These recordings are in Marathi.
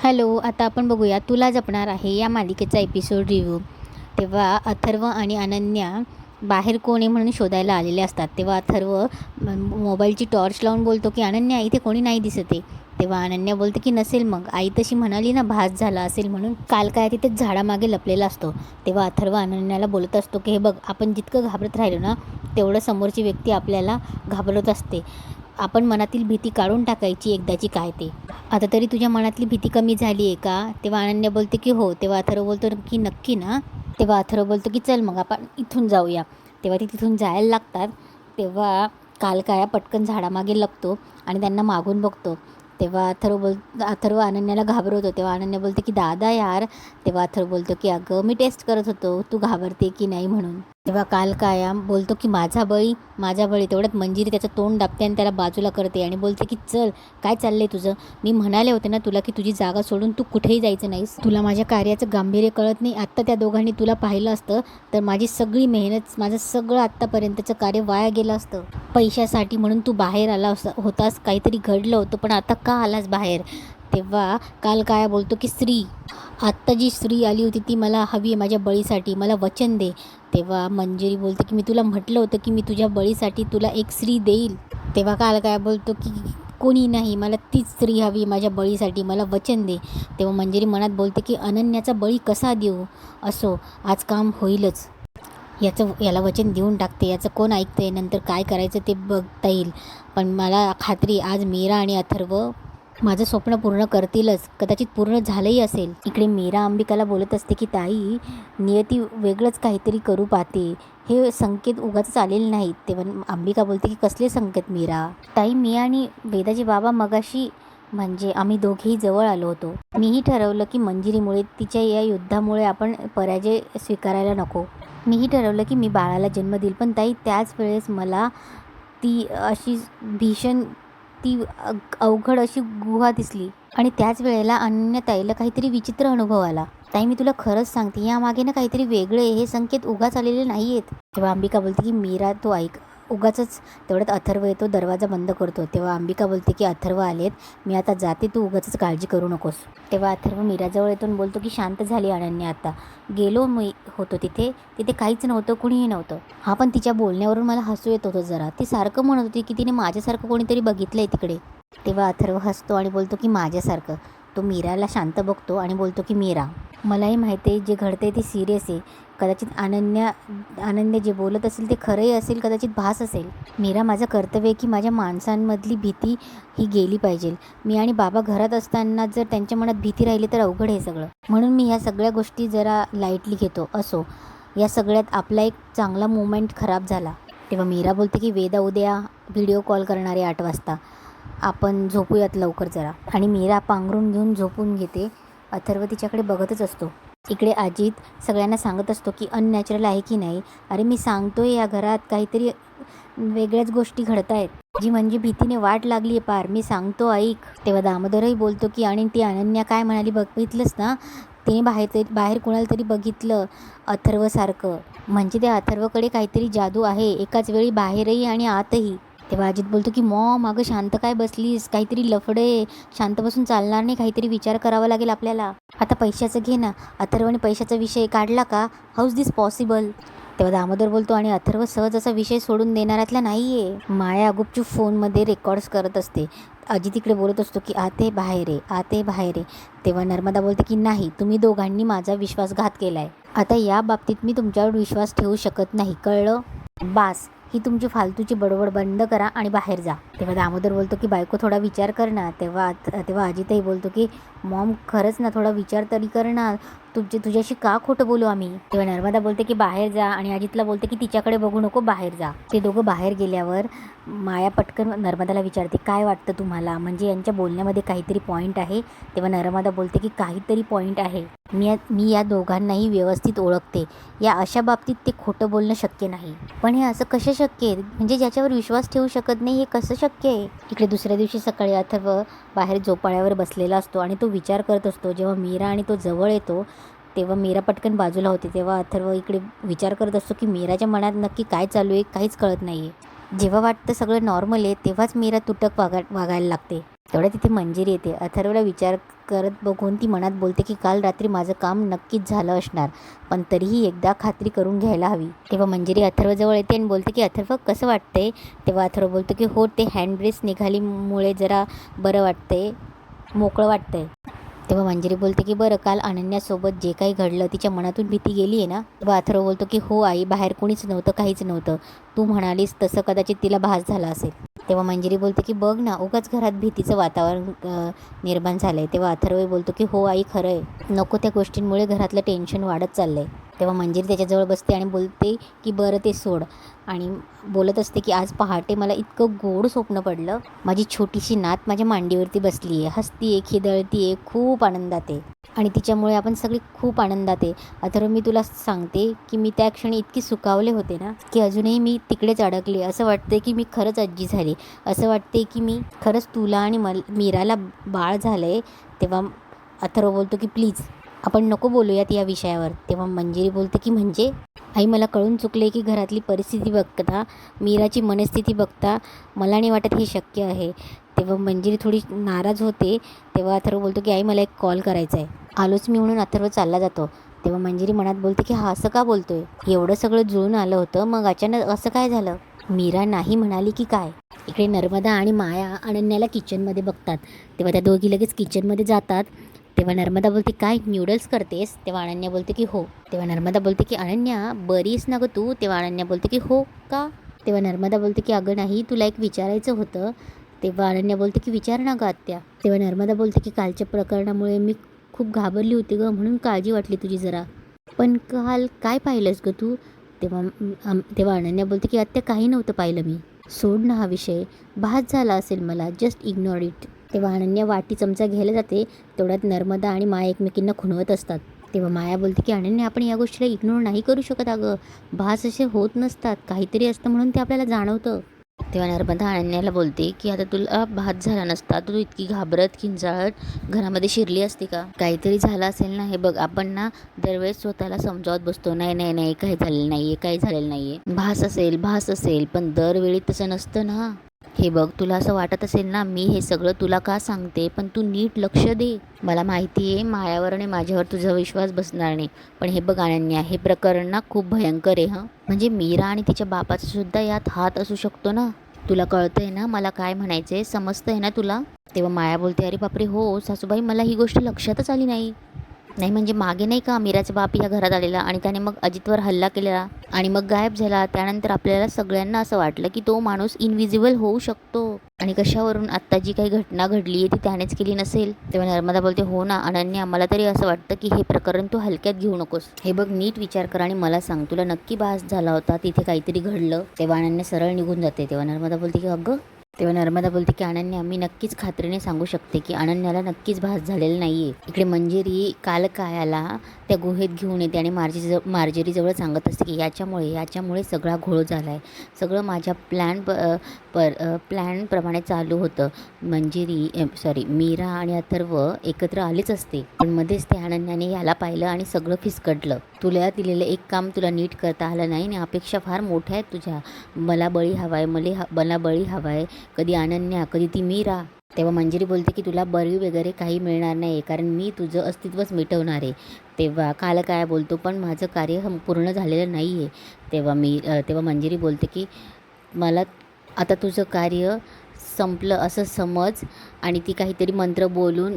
हॅलो, आता आपण बघूया तुला जपणार आहे या मालिकेचा एपिसोड रिव्ह्यू. तेव्हा अथर्व आणि अनन्या बाहेर कोण आहे म्हणून शोधायला आलेले असतात. तेव्हा अथर्व मोबाईलची टॉर्च लावून बोलतो की अनन्या इथे कोणी नाही दिसत आहे. तेव्हा अनन्या बोलते की नसेल, मग आई तशी म्हणाली ना भास झाला असेल म्हणून. काल काय तिथे झाडामागे लपलेला असतो. तेव्हा अथर्व अनन्याला बोलत असतो की हे बघ, आपण जितकं घाबरत राहिलो ना तेवढं समोरची व्यक्ती आपल्याला घाबरत असते. आपण मनातील भीती काढून टाकायची एकदाची काय ते. आता तरी तुझ्या मनातली भीती कमी झाली आहे का? तेव्हा अनन्या बोलते की हो. तेव्हा अथर्व बोलतो की नक्की ना? तेव्हा अथर्व बोलतो की चल मग आपण इथून जाऊया. तेव्हा ती तिथून जायला लागतात. तेव्हा काळ्या पटकन झाडामागे लपतो आणि त्यांना मागून बघतो. तेव्हा अथर्व अनन्याला घाबरवतो. तेव्हा अनन्या बोलते की दादा यार. तेव्हा अथर्व बोलतो की अगं मी टेस्ट करत होतो तू घाबरते की नाही म्हणून. तेव्हा काळ्या बोलतो की माझा बळी. तेवढ्यात मंजिरी त्याचं तोंड दाबते आणि त्याला बाजूला करते आणि बोलते की चल, काय चाललंय तुझं? मी म्हणाले होते ना तुला की तुझी जागा सोडून तू कुठेही जायचं नाहीस. तुला माझ्या कार्याचं गांभीर्य कळत नाही. आत्ता त्या दोघांनी तुला पाहिलं असतं तर माझी सगळी मेहनत, माझं सगळं आत्तापर्यंतचं कार्य वाया गेलं असतं. पैशासाठी म्हणून तू बाहेर आला होतास, काहीतरी घडलं होतं, पण आता का आलास बाहेर? तेव्हा काळ्या बोलतो की स्त्री, आत्ता जी स्त्री आली होती ती मला हवी आहे माझ्या बळीसाठी, मला वचन दे. तेव्हा मंजिरी बोलते की मी तुला म्हटलं होतं की मी तुझ्या बळीसाठी तुला एक स्त्री देईल. तेव्हा काळ्या बोलतो की कोणी नाही, मला तीच स्त्री हवी माझ्या बळीसाठी, मला वचन दे. तेव्हा मंजिरी मनात बोलते की अनन्याचा बळी कसा देऊ? असो, आज काम होईलच. याला वचन देऊन टाकते. याचं कोण ऐकते? नंतर काय करायचं ते बघता येईल. पण मला खात्री आज मीरा आणि अथर्व माझं स्वप्न पूर्ण करतीलच. कदाचित पूर्ण झालंही असेल. इकडे मीरा अंबिकाला बोलत असते की ताई, नियती वेगळंच काहीतरी करू पाहते. हे संकेत उगाच आलेले नाहीत. तेव्हा अंबिका बोलते की कसले संकेत मीरा? ताई, मी आणि वेदाजी बाबा मगाशी म्हणजे आम्ही दोघेही जवळ आलो होतो. मीही ठरवलं की मंजिरीमुळे, तिच्या या युद्धामुळे आपण पराजय स्वीकारायला नको. मीही ठरवलं की मी बाळाला जन्म देईल. पण ताई, त्याच वेळेस मला ती अशी भीषण, ती अवघड अशी गुहा दिसली आणि त्याच वेळेला अनन्याताईला काहीतरी विचित्र अनुभव आला. ताई, मी तुला खरंच सांगते, यामागे ना काहीतरी वेगळे, हे संकेत उगाच आलेले नाही आहेत. तेव्हा अंबिका बोलते की मीरा तू ऐक. उगाचच. तेवढ्यात अथर्व येतो, दरवाजा बंद करतो. तेव्हा अंबिका बोलते की अथर्व आलेत, मी आता जाते, तू उगाचच काळजी करू नकोस. तेव्हा अथर्व मीराजवळ येतो आणि बोलतो की शांत झाली अनन्या आता. गेलो मी होतो तिथे काहीच नव्हतं, कुणीही नव्हतं. हा, पण तिच्या बोलण्यावरून मला हसू येत होतं जरा. ती सारखं म्हणत होती की तिने माझ्यासारखं कोणीतरी बघितलंय तिकडे. तेव्हा अथर्व हसतो आणि बोलतो की माझ्यासारखं. तो मीराला शांत बघतो आणि बोलतो की मीरा, मलाही माहिती आहे जे घडते ते सिरियस आहे. कदाचित अनन्या जे बोलत असेल ते खरंही असेल, कदाचित भास असेल. मीरा, माझं कर्तव्य आहे की माझ्या माणसांमधली भीती ही गेली पाहिजे. मी आणि बाबा घरात असताना जर त्यांच्या मनात भीती राहिली तर अवघड आहे सगळं. म्हणून मी ह्या सगळ्या गोष्टी जरा लाईटली घेतो. असो, या सगळ्यात आपला एक चांगला मोमेंट खराब झाला. तेव्हा मीरा बोलते की वेदा उद्या व्हिडिओ कॉल करणार आहे 8 वाजता. आपण झोपूयात लवकर जरा. आणि मीरा पांघरून घेऊन झोपून घेते. अथर्व तिच्याकडे बघतच असतो. इकडे अजित सगळ्यांना सांगत असतो की अननॅचरल आहे की नाही. अरे मी सांगतोय, या घरात काहीतरी वेगळ्याच गोष्टी घडत आहेत. जी म्हणजे भीतीने वाट लागली आहे पार. मी सांगतो ऐक. तेव्हा दामोदरही बोलतो की आणि ती अनन्या काय म्हणाली बघितलंस ना, तिने बाहेर कोणाला तरी बघितलं अथर्वसारखं. म्हणजे त्या अथर्वकडे काहीतरी जादू आहे, एकाच वेळी बाहेरही आणि आतही. तेव्हा अजित बोलतो की मॉम, अगं शांत काय बसलीस? काहीतरी लफडे, शांत बसून चालणार नाही, काहीतरी विचार करावा लागेल आपल्याला. आता पैशाचं घे ना. अथर्वने पैशाचा विषय काढला का? How is this possible? तेव्हा दामोदर बोलतो आणि अथर्व सहज असा विषय सोडून देणाऱ्यातला नाही आहे. माया गुपचूप फोनमध्ये रेकॉर्ड्स करत असते. अजित इकडे बोलत असतो की आते बाहेर आहे. तेव्हा नर्मदा बोलते की नाही, तुम्ही दोघांनी माझा विश्वासघात केला आहे. आता या बाबतीत मी तुमच्यावर विश्वास ठेवू शकत नाही, कळलं? बास, ही तुमची फालतूची बडबड बंद करा आणि बाहेर जा. तेव्हा दामोदर बोलतो की बायको थोडा विचार कर ना. तेव्हा अजितही बोलतो की मॉम खरंच ना, थोडा विचार तरी कर ना. तुझ्याशी का खोटं बोलू आम्ही? तेव्हा नर्मदा बोलते की बाहेर जा आणि अजितला बोलते की तिच्याकडे बघू नको, बाहेर जा. ते दोघं बाहेर गेल्यावर माया पटकन नर्मदाला विचारते काय वाटतं तुम्हाला, म्हणजे यांच्या बोलण्यामध्ये काहीतरी पॉईंट आहे. तेव्हा नर्मदा बोलते की काहीतरी पॉईंट आहे. मी या दोघांनाही व्यवस्थित ओळखते. या अशा बाबतीत ते खोटं बोलणं शक्य नाही. पण हे असं कसं शक्य आहे? म्हणजे ज्याच्यावर विश्वास ठेवू शकत नाही, हे कसं शक्य आहे? इकडे दुसऱ्या दिवशी सकाळी अथर्व बाहेर झोपाळ्यावर बसलेला असतो आणि तो विचार करत असतो. जेव्हा मीरा आणि तो जवळ येतो तेव्हा मीरा पटकन बाजूला होते. तेव्हा अथर्व इकडे विचार करत असतो की मीराच्या मनात नक्की काय चालू आहे, काहीच कळत नाही आहे. जेव्हा वाटतं सगळं नॉर्मल आहे तेव्हाच मीरा तुटक वागायला लागते. तेवढ्या तिथे मंजिरी येते. अथर्वला विचार करत बघून ती मनात बोलते की काल रात्री माझं काम नक्कीच झालं असणार, पण तरीही एकदा खात्री करून घ्यायला हवी. तेव्हा मंजिरी अथर्वजवळ येते आणि बोलते की अथर्व कसं वाटतंय? तेव्हा अथर्व बोलतो की हो, ते हँड ब्रेस निघालीमुळे जरा बरं वाटतंय, मोकळं वाटतंय. तेव्हा मंजिरी बोलते की बरं, काल अनन्यासोबत जे काही घडलं तिच्या मनातून भीती गेली आहे ना? तेव्हा अथर्व बोलतो की हो आई, बाहेर कोणीच नव्हतं, काहीच नव्हतं. तू म्हणालीस तसं कदाचित तिला भास झाला असेल. तेव्हा मंजिरी बोलते की बघ ना, उगाच घरात भीतीचं वातावरण निर्माण झालं आहे. तेव्हा अथर्व बोलतो की हो आई, खरं आहे, नको त्या गोष्टींमुळे घरातलं टेन्शन वाढत चाललं आहे. तेव्हा मंजिरी त्याच्याजवळ बसते आणि बोलते की बरं ते सोड, आणि बोलत असते की आज पहाटे मला इतकं गोड स्वप्न पडलं. माझी छोटीशी नात माझ्या मांडीवरती बसली आहे, हसती आहे, खिदळती आहे, खूप आनंदात आहे, आणि तिच्यामुळे आपण सगळे खूप आनंदात आहे. अथर्व, मी तुला सांगते की मी त्या क्षणी इतकी सुखावले होते ना, की अजूनही मी तिकडेच अडकले. असं वाटते की मी खरंच आजी झाली. असं वाटते की मी खरंच तुला आणि मीराला बाळ झालं आहे. तेव्हा अथर्व बोलतो की प्लीज आपण नको बोलूयात या विषयावर. तेव्हा मंजिरी बोलते की म्हणजे आई, मला कळून चुकले की घरातली परिस्थिती बघता, मीराची मनस्थिती बघता मला नाही वाटत हे शक्य आहे. तेव्हा मंजिरी थोडी नाराज होते. तेव्हा अथर्व बोलतो की आई, मला एक कॉल करायचा आहे, आलोच मी, म्हणून अथर्व चालला जातो. तेव्हा मंजिरी मनात बोलते की हा असं का बोलतोय? एवढं सगळं जुळून आलं होतं, मग अचानक असं काय झालं? मीरा नाही म्हणाली की काय? इकडे नर्मदा आणि माया अनन्याला किचनमध्ये बघतात. तेव्हा त्या दोघी लगेच किचनमध्ये जातात. तेव्हा नर्मदा बोलते काय न्यूडल्स करतेस? तेव्हा अनन्या बोलते की हो. तेव्हा नर्मदा बोलते की अनन्या, बरीस ना गं तू? तेव्हा अनन्या बोलते की हो का? तेव्हा नर्मदा बोलते की अगं नाही, तुला एक विचारायचं होतं. तेव्हा अनन्या बोलते की विचार ना गं आत्या. तेव्हा नर्मदा बोलते की कालच्या प्रकरणामुळे मी खूप घाबरली होती गं, म्हणून काळजी वाटली तुझी जरा. पण काल काय पाहिलंस गं तू? तेव्हा अनन्या बोलते की आत्या, काही नव्हतं पाहिलं मी. सोड ना हा विषय, भास झाला असेल मला, जस्ट इग्नोर इट. तेव्हा अनन्या वाटी चमचा घ्यायला जाते. तेवढ्यात नर्मदा आणि माया एकमेकींना खुणवत असतात. तेव्हा माया बोलते की अनन्या, आपण या गोष्टीला इग्नोर नाही करू शकत अगं. भास असे होत नसतात, काहीतरी असतं म्हणून ते आपल्याला जाणवतं. तेव्हा नर्मदा अनन्याला बोलते की आता तुला भास झाला नसता, तू इतकी घाबरत किंचाळत घरामध्ये शिरली असती का? काहीतरी झालं असेल ना. हे बघ, आपण ना दरवेळेस स्वतःला समजावत बसतो, नाही नाही नाही, काही झालेलं नाहीये, काही झालेलं नाहीये, भास असेल, पण दरवेळी तसं नसतं ना. हे बघ, तुला असं वाटत असेल ना मी हे सगळं तुला का सांगते, पण तू नीट लक्ष दे. मला माहिती आहे मायावर आणि माझ्यावर तुझा विश्वास बसणार नाही, पण हे बघ अनन्या, हे प्रकरण ना खूप भयंकर आहे. म्हणजे मीरा आणि तिच्या बापाचा सुद्धा यात हात असू शकतो ना. तुला कळतंय ना मला काय म्हणायचंय, समजतंय ना तुला? तेव्हा माया बोलते अरे बापरे, हो सासूबाई, मला ही गोष्ट लक्षातच आली नाही. नाही म्हणजे मागे नाही का मीराचा बाप या घरात आलेला आणि त्याने मग अजितवर हल्ला केलेला आणि मग गायब झाला. त्यानंतर आपल्याला सगळ्यांना असं वाटलं की तो माणूस इनविजिबल होऊ शकतो, आणि कशावरून आत्ता जी काही घटना घडली आहे ती त्यानेच केली नसेल. तेव्हा नर्मदा बोलते हो ना अनन्या, मला तरी असं वाटतं की हे प्रकरण तू हलक्यात घेऊ नकोस. हे बघ, नीट विचार कर आणि मला सांग, तुला नक्की भास झाला होता तिथे काहीतरी घडलं? तेव्हा अनन्या सरळ निघून जाते. तेव्हा नर्मदा बोलते की अगं, तेव्हा नर्मदा बोलते की अनन्या, मी नक्कीच खात्रीने सांगू शकते की अनन्याला नक्कीच भास झालेला नाहीये. इकडे मंजिरी काल कायाला त्या गुहेत घेऊन येते आणि मार्जरीजवळ सांगत असते की याच्यामुळे सगळा घोळ झाला आहे, सगळं माझ्या प्लॅनप्रमाणे चालू होतं. मीरा आणि अथर्व एकत्र आलेच असते, पण मध्येच ते अनन्याने याला पाहिलं आणि सगळं फिसकटलं. तुला दिलेलं एक काम तुला नीट करता आलं नाही आणि अपेक्षा फार मोठ्या आहेत तुझ्या. मला बळी हवाय, कधी अनन्या, कधी ती मीरा. तेव्हा मंजिरी बोलते की तुला बळी वगैरे काही मिळणार नाही, कारण मी तुझं अस्तित्वच मिटवणार आहे. तेव्हा काल काय बोलतो, पण माझं कार्य पूर्ण झालेलं नाही आहे. तेव्हा मंजिरी बोलते की मला आता तुझं कार्य संपलं असं समज, आणि ती काहीतरी मंत्र बोलून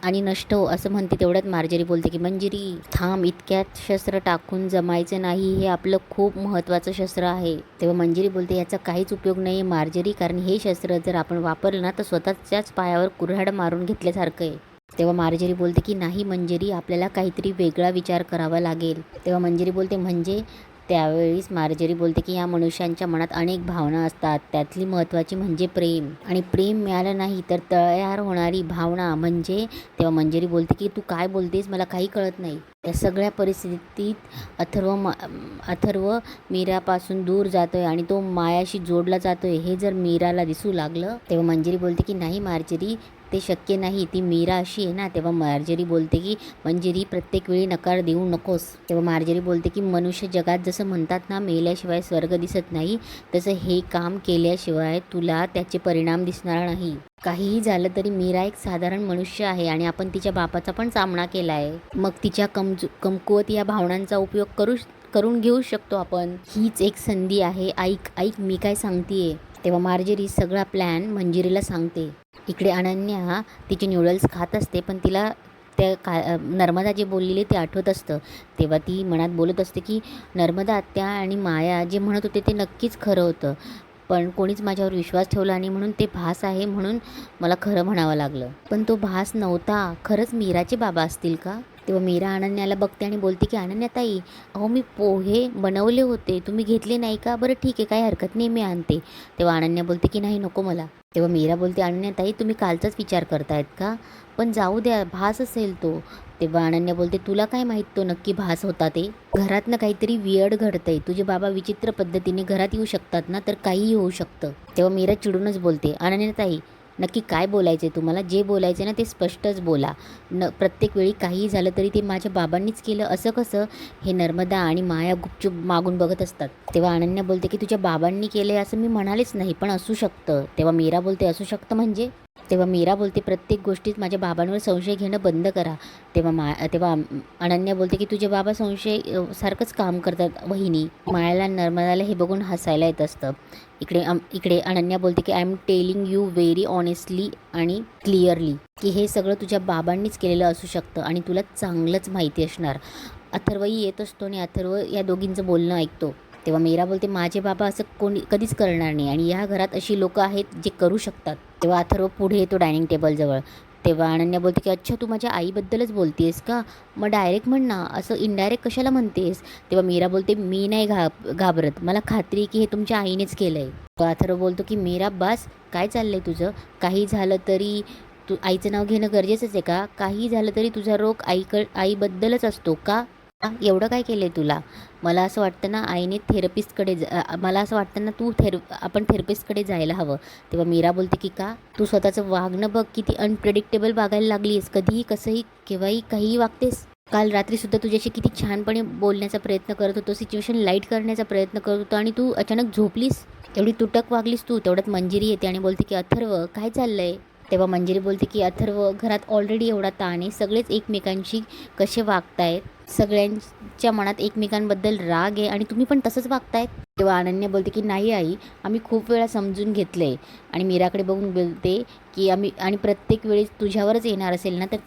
आणि नष्ट हो असं म्हणते. तेवढ्यात मार्जरी बोलते की मंजिरी थांब, इतक्यात शस्त्र टाकून जमायचं नाही, हे आपलं खूप महत्त्वाचं शस्त्र आहे. तेव्हा मंजिरी बोलते याचा काहीच उपयोग नाही मार्जरी, कारण हे शस्त्र जर आपण वापरलं ना तर स्वतःच्याच पायावर कुऱ्हाड मारून घेतल्यासारखं आहे. तेव्हा मार्जरी बोलते की नाही मंजिरी, आपल्याला काहीतरी वेगळा विचार करावा लागेल. तेव्हा मंजिरी बोलते म्हणजे? त्यावेळीस मार्जरी बोलते की या मनुष्यांच्या मनात अनेक भावना असतात, त्यातली महत्त्वाची म्हणजे प्रेम, आणि प्रेम मिळालं नाही तर तयार होणारी भावना म्हणजे. तेव्हा मंजिरी बोलते की तू काय बोलतेस, मला काही कळत नाही. या सगळ्या परिस्थितीत अथर्व मीरापासून दूर जातोय आणि तो मायाशी जोडला जातोय हे जर मीराला दिसू लागलं. तेव्हा मंजिरी बोलते की नाही मार्जरी, ते शक्य नाही, ती मीरा अशी आहे ना. तेव्हा मार्जरी बोलते की मंजिरी प्रत्येक वेळी नकार देऊ नकोस. तेव्हा मार्जरी बोलते की मनुष्य जगात जसं म्हणतात ना मेल्याशिवाय स्वर्ग दिसत नाही, तसं हे काम केल्याशिवाय तुला त्याचे परिणाम दिसणार नाही. काहीही झालं तरी मीरा एक साधारण मनुष्य आहे आणि आपण तिच्या बापाचा पण सामना केला आहे. मग तिच्या कमकुवत या भावनांचा उपयोग करून घेऊ शकतो आपण. हीच एक संधी आहे. ऐक मी काय सांगतेय. तेव्हा मार्जरी सगळा प्लॅन मंजिरीला सांगते. इकडे अनन्या तिचे न्यूडल्स खात असते, पण तिला नर्मदा जे बोललेले ते आठवत असतं. तेव्हा ती मनात बोलत असते की नर्मदा आत्या आणि माया जे म्हणत होते ते नक्कीच खरं होतं, पण कोणीच माझ्यावर विश्वास ठेवला आणि म्हणून ते भास आहे म्हणून मला खरं म्हणावं लागलं. पण तो भास नव्हता, खरंच मीराचे बाबा असतील का? तेव्हा मीरा अनन्याला बघते आणि बोलते की अनन्याताई, अहो मी पोहे बनवले होते, तुम्ही घेतले नाही का? बरं ठीक आहे, काही हरकत नाही, मी आणते. तेव्हा अनन्या बोलते की नाही, नको मला. तेव्हा मीरा बोलते अनन्याताई तुम्ही कालचाच विचार करतायत का? पण जाऊ द्या, भास असेल तो. तेव्हा अनन्या बोलते तुला काय माहीत तो नक्की भास होता ते? घरातनं काहीतरी वियर्ड घडतंय, तुझे बाबा विचित्र पद्धतीने घरात येऊ शकतात ना, तर काहीही होऊ शकतं. तेव्हा मीरा चिडूनच बोलते अनन्याताई नक्की काय बोलायचं आहे तुम्हाला? जे बोलायचं ना ते स्पष्टच बोला. प्रत्येक वेळी काहीही झालं तरी ते माझ्या बाबांनीच केलं असं कसं? हे नर्मदा आणि माया गुपचूप मागून बघत असतात. तेव्हा अनन्या बोलते की तुझ्या बाबांनी केलं असं मी म्हणालेच नाही, पण असू शकतं. तेव्हा मीरा बोलते असू शकतं म्हणजे? तेव्हा मीरा बोलते प्रत्येक गोष्टीत माझ्या बाबांवर संशय घेणं बंद करा. तेव्हा अनन्या बोलते की तुझे बाबा संशय सारखंच काम करतात वहिनी. मायाला नर्मदाला हे बघून हसायला येत असतं. इकडे अनन्या बोलते की I am telling you very honestly आणि क्लिअरली की हे सगळं तुझ्या बाबांनीच केलेलं असू शकतं आणि तुला चांगलंच माहिती असणार. अथर्वही येत असतो आणि अथर्व या दोघींचं बोलणं ऐकतो. तेव्हा मीरा बोलते माझे बाबा असं कधीच करणार नाही आणि या घरात अशी लोक आहेत जे करू शकतात. तेव्हा अथर्व पुढे येतो डायनिंग टेबलजवळ. तेव्हा अनन्या बोलते की अच्छा तू माझ्या आईबद्दलच बोलतेस का? मग डायरेक्ट म्हण ना, असं इनडायरेक्ट कशाला म्हणतेस? तेव्हा मीरा बोलते मी नाही घाबरत, मला खात्री की हे तुमच्या आईनेच केलं आहे. अथर्व बोलतो की मीरा बस, काय चाललं आहे तुझं? काही झालं तरी तू आईचं नाव घेणं गरजेचंच आहे का? काही झालं तरी तुझा रोग आईबद्दलच असतो का? एवढं काय केलं आहे तुला? मला असं वाटतं ना आईने मला असं वाटतं ना आपण थेरपिस्टकडे जायला हवं. तेव्हा मीरा बोलते की का? तू स्वतःचं वागणं बघ, किती अनप्रेडिक्टेबल वागायला लागली आहेस. कधीही कसंही केव्हाही काहीही वागतेस. काल रात्रीसुद्धा तुझ्याशी किती छानपणे बोलण्याचा प्रयत्न करत होतो, सिच्युएशन लाईट करण्याचा प्रयत्न करत होतो आणि तू अचानक झोपलीस. एवढी तुटक वागलीस तू. तेवढ्यात मंजिरी येते आणि बोलते की अथर्व काय चाललंय? तेव्हा मंजिरी बोलते की अथर्व घरात ऑलरेडी एवढा ताण आहे, सगळेच एकमेकांशी कसे वागतायत, सगळ्यांच्या मनात एकमेकांबद्दल राग आहे आणि तुम्ही पण तसंच वागतायत. तेव्हा अनन्या बोलते की नाही आई, आम्ही खूप वेळा समजून घेतलं आहे. आणि मीराकडे बघून बोलते की आणि प्रत्येक वेळेस तुझ्यावरच येणार असेल ना तर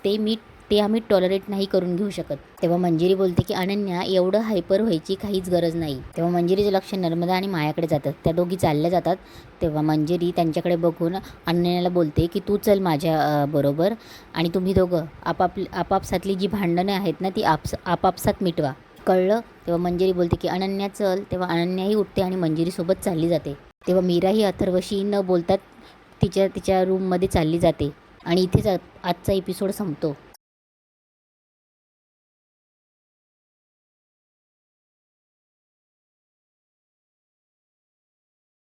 ते आम्ही टॉलरेट नाही करून घेऊ शकत. तेव्हा मंजिरी बोलते की अनन्या एवढं हायपर व्हायची काहीच गरज नाही. तेव्हा मंजिरीचं लक्ष नर्मदा आणि मायाकडे जातं. त्या दोघी चालल्या जातात. तेव्हा मंजिरी त्यांच्याकडे बघून अनन्याला बोलते की तू चल माझ्या बरोबर आणि तुम्ही दोघं आपापसातली जी भांडणं आहेत ना ती आपापसात मिटवा, कळलं? तेव्हा मंजिरी बोलते की अनन्या चल. तेव्हा अनन्याही उठते आणि मंजिरीसोबत चालली जाते. तेव्हा मीराही अथर्वशी न बोलतात तिच्या रूममध्ये चालली जाते आणि इथेच आजचा एपिसोड संपतो.